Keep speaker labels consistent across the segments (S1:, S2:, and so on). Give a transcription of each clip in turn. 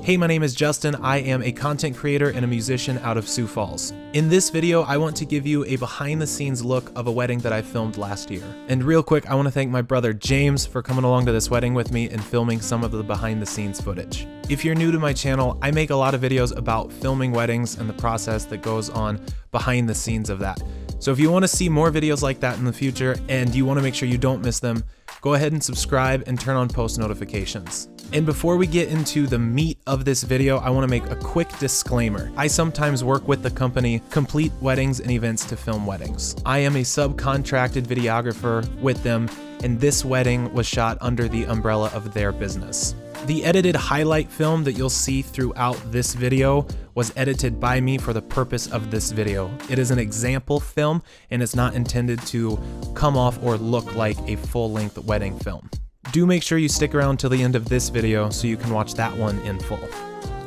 S1: Hey, my name is Justin. I am a content creator and a musician out of Sioux Falls. In this video, I want to give you a behind the scenes look of a wedding that I filmed last year. And real quick, I want to thank my brother James for coming along to this wedding with me and filming some of the behind the scenes footage. If you're new to my channel, I make a lot of videos about filming weddings and the process that goes on behind the scenes of that. So if you want to see more videos like that in the future and you want to make sure you don't miss them, go ahead and subscribe and turn on post notifications. And before we get into the meat of this video, I want to make a quick disclaimer. I sometimes work with the company Complete Weddings and Events to film weddings. I am a subcontracted videographer with them, and this wedding was shot under the umbrella of their business. The edited highlight film that you'll see throughout this video was edited by me for the purpose of this video. It is an example film and it's not intended to come off or look like a full-length wedding film. Do make sure you stick around till the end of this video so you can watch that one in full.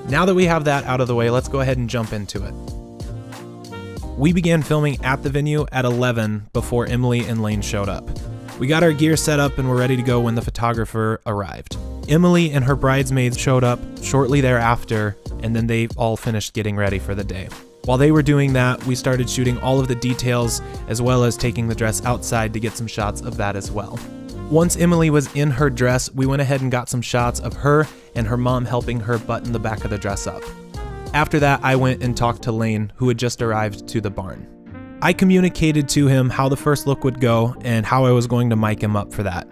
S1: Now that we have that out of the way, let's go ahead and jump into it. We began filming at the venue at 11 before Emily and Lane showed up. We got our gear set up and were ready to go when the photographer arrived. Emily and her bridesmaids showed up shortly thereafter, and then they all finished getting ready for the day. While they were doing that, we started shooting all of the details as well as taking the dress outside to get some shots of that as well. Once Emily was in her dress, we went ahead and got some shots of her and her mom helping her button the back of the dress up. After that, I went and talked to Lane, who had just arrived to the barn. I communicated to him how the first look would go and how I was going to mic him up for that.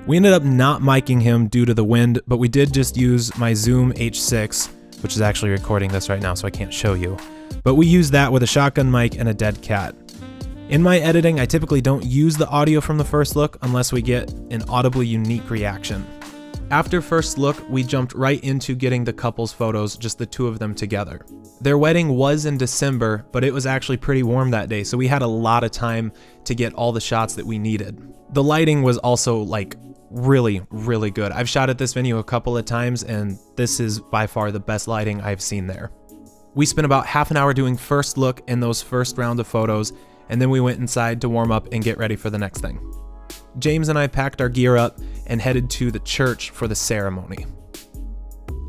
S1: We ended up not micing him due to the wind, but we did just use my Zoom H6, which is actually recording this right now, so I can't show you. But we used that with a shotgun mic and a dead cat. In my editing, I typically don't use the audio from the first look unless we get an audibly unique reaction. After first look, we jumped right into getting the couple's photos, just the two of them together. Their wedding was in December, but it was actually pretty warm that day, so we had a lot of time to get all the shots that we needed. The lighting was also like really good. I've shot at this venue a couple of times and this is by far the best lighting I've seen there. We spent about half an hour doing first look in those first round of photos, and then we went inside to warm up and get ready for the next thing. James and I packed our gear up and headed to the church for the ceremony.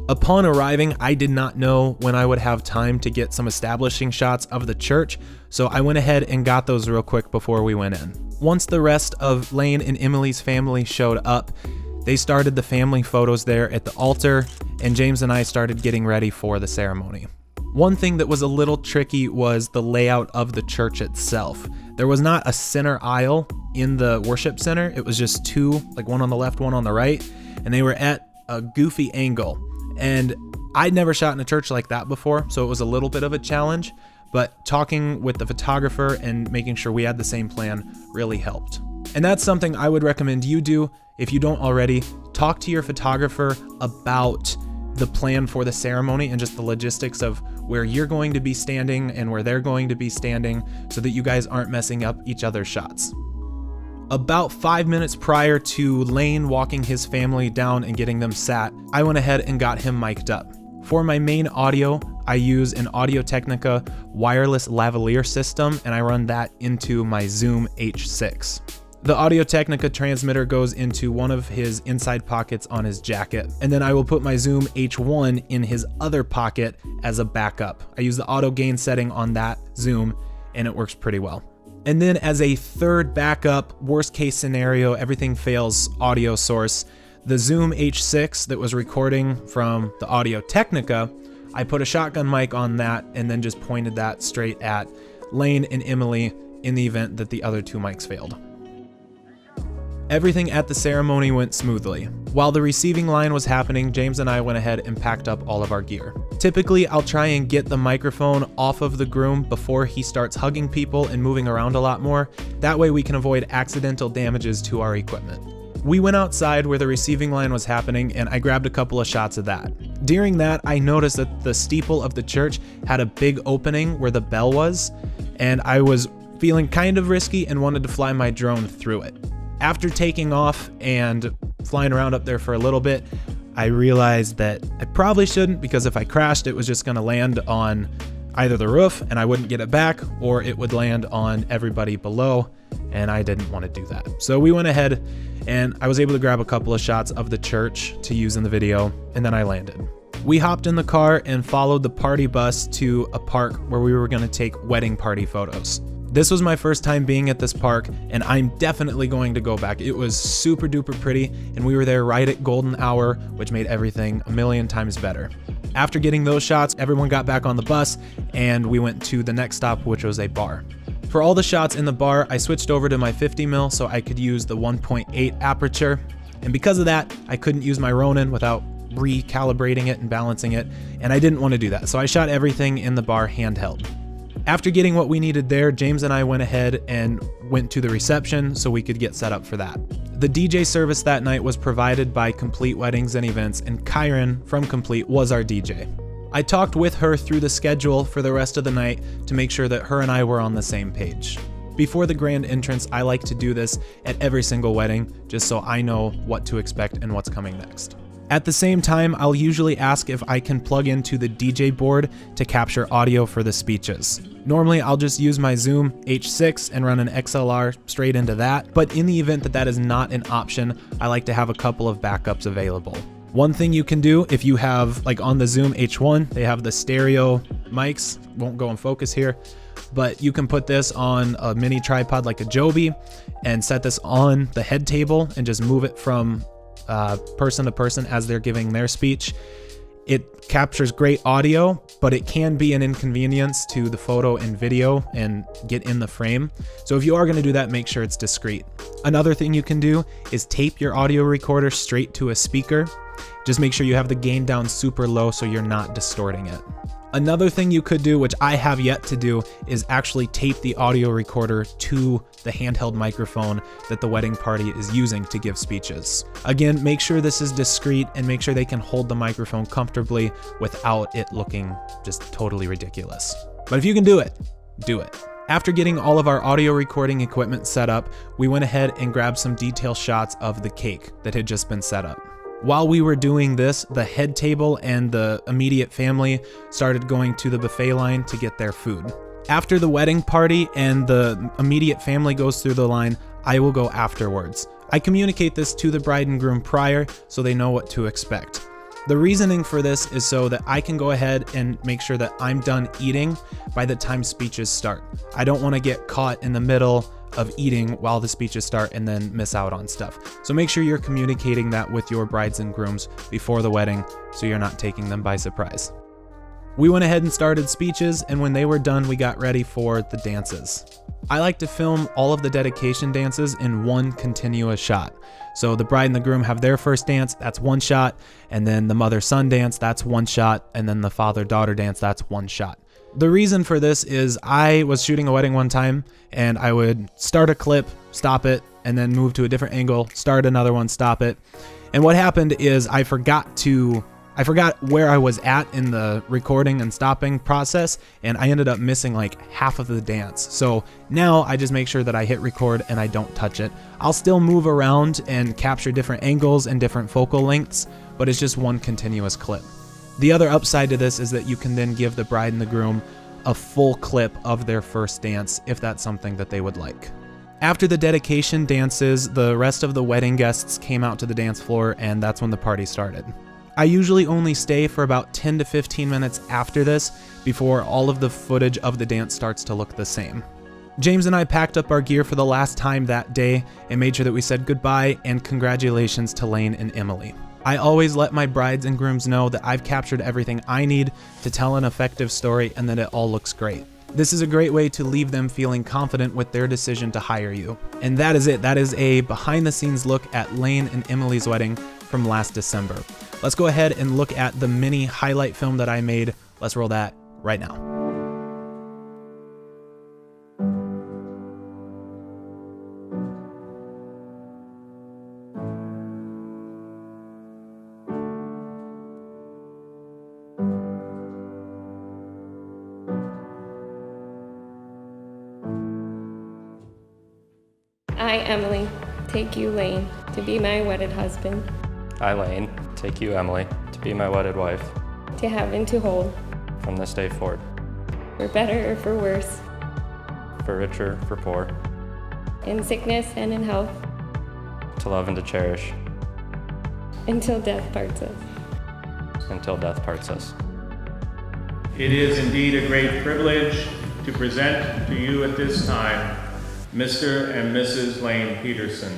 S1: Upon arriving, I did not know when I would have time to get some establishing shots of the church, so I went ahead and got those real quick before we went in. Once the rest of Lane and Emily's family showed up, they started the family photos there at the altar, and James and I started getting ready for the ceremony. One thing that was a little tricky was the layout of the church itself. There was not a center aisle in the worship center. It was just two, like one on the left, one on the right, and they were at a goofy angle. And I'd never shot in a church like that before, so it was a little bit of a challenge, but talking with the photographer and making sure we had the same plan really helped. And that's something I would recommend you do if you don't already. Talk to your photographer about the plan for the ceremony and just the logistics of where you're going to be standing and where they're going to be standing so that you guys aren't messing up each other's shots. About 5 minutes prior to Lane walking his family down and getting them sat, I went ahead and got him mic'd up. For my main audio, I use an Audio-Technica wireless lavalier system and I run that into my Zoom H6. The Audio-Technica transmitter goes into one of his inside pockets on his jacket, and then I will put my Zoom H1 in his other pocket as a backup. I use the auto gain setting on that Zoom and it works pretty well. And then as a third backup, worst case scenario, everything fails audio source, the Zoom H6 that was recording from the Audio-Technica, I put a shotgun mic on that and then just pointed that straight at Lane and Emily in the event that the other two mics failed. Everything at the ceremony went smoothly. While the receiving line was happening, James and I went ahead and packed up all of our gear. Typically, I'll try and get the microphone off of the groom before he starts hugging people and moving around a lot more. That way we can avoid accidental damages to our equipment. We went outside where the receiving line was happening and I grabbed a couple of shots of that. During that, I noticed that the steeple of the church had a big opening where the bell was, and I was feeling kind of risky and wanted to fly my drone through it. After taking off and flying around up there for a little bit, I realized that I probably shouldn't, because if I crashed, it was just going to land on either the roof and I wouldn't get it back, or it would land on everybody below, and I didn't want to do that. So we went ahead and I was able to grab a couple of shots of the church to use in the video, and then I landed. We hopped in the car and followed the party bus to a park where we were going to take wedding party photos. This was my first time being at this park, and I'm definitely going to go back. It was super duper pretty, and we were there right at golden hour, which made everything a million times better. After getting those shots, everyone got back on the bus, and we went to the next stop, which was a bar. For all the shots in the bar, I switched over to my 50mm so I could use the 1.8 aperture, and because of that, I couldn't use my Ronin without recalibrating it and balancing it, and I didn't want to do that, so I shot everything in the bar handheld. After getting what we needed there, James and I went ahead and went to the reception so we could get set up for that. The DJ service that night was provided by Complete Weddings and Events, and Kyron from Complete was our DJ. I talked with her through the schedule for the rest of the night to make sure that her and I were on the same page. Before the grand entrance, I like to do this at every single wedding, just so I know what to expect and what's coming next. At the same time, I'll usually ask if I can plug into the DJ board to capture audio for the speeches. Normally, I'll just use my Zoom H6 and run an XLR straight into that, but in the event that that is not an option, I like to have a couple of backups available. One thing you can do if you have, like on the Zoom H1, they have the stereo mics, won't go in focus here, but you can put this on a mini tripod like a Joby and set this on the head table and just move it from person to person as they're giving their speech. It captures great audio, but it can be an inconvenience to the photo and video and get in the frame. So if you are going to do that, make sure it's discreet. Another thing you can do is tape your audio recorder straight to a speaker. Just make sure you have the gain down super low so you're not distorting it. Another thing you could do, which I have yet to do, is actually tape the audio recorder to the handheld microphone that the wedding party is using to give speeches. Again, make sure this is discreet and make sure they can hold the microphone comfortably without it looking just totally ridiculous. But if you can do it, do it. After getting all of our audio recording equipment set up, we went ahead and grabbed some detail shots of the cake that had just been set up. While we were doing this, the head table and the immediate family started going to the buffet line to get their food. After the wedding party and the immediate family goes through the line, I will go afterwards. I communicate this to the bride and groom prior so they know what to expect. The reasoning for this is so that I can go ahead and make sure that I'm done eating by the time speeches start. I don't want to get caught in the middle of eating while the speeches start and then miss out on stuff. So make sure you're communicating that with your brides and grooms before the wedding so you're not taking them by surprise. We went ahead and started speeches, and when they were done, we got ready for the dances. I like to film all of the dedication dances in one continuous shot. So the bride and the groom have their first dance, that's one shot, and then the mother-son dance, that's one shot, and then the father-daughter dance, that's one shot. The reason for this is I was shooting a wedding one time and I would start a clip, stop it, and then move to a different angle, start another one, stop it. And what happened is I forgot where I was at in the recording and stopping process, and I ended up missing like half of the dance. So now I just make sure that I hit record and I don't touch it. I'll still move around and capture different angles and different focal lengths, but it's just one continuous clip. The other upside to this is that you can then give the bride and the groom a full clip of their first dance if that's something that they would like. After the dedication dances, the rest of the wedding guests came out to the dance floor, and that's when the party started. I usually only stay for about 10 to 15 minutes after this before all of the footage of the dance starts to look the same. James and I packed up our gear for the last time that day and made sure that we said goodbye and congratulations to Lane and Emily. I always let my brides and grooms know that I've captured everything I need to tell an effective story and that it all looks great. This is a great way to leave them feeling confident with their decision to hire you. And that is it. That is a behind the scenes look at Lane and Emily's wedding from last December. Let's go ahead and look at the mini highlight film that I made. Let's roll that right now.
S2: I, Emily, take you, Lane, to be my wedded husband.
S3: I, Lane, take you, Emily, to be my wedded wife.
S2: To have and to hold.
S3: From this day forward.
S2: For better or for worse.
S3: For richer, for poor.
S2: In sickness and in health.
S3: To love and to cherish.
S2: Until death parts us.
S3: until death parts us.
S4: It is indeed a great privilege to present to you at this time Mr. and Mrs. Lane Peterson.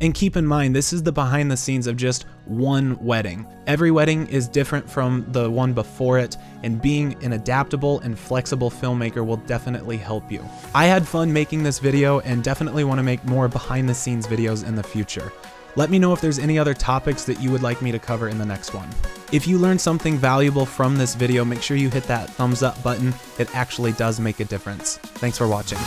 S1: And keep in mind, this is the behind the scenes of just one wedding. Every wedding is different from the one before it, and being an adaptable and flexible filmmaker will definitely help you. I had fun making this video and definitely want to make more behind the scenes videos in the future. Let me know if there's any other topics that you would like me to cover in the next one. If you learned something valuable from this video, make sure you hit that thumbs up button. It actually does make a difference. Thanks for watching.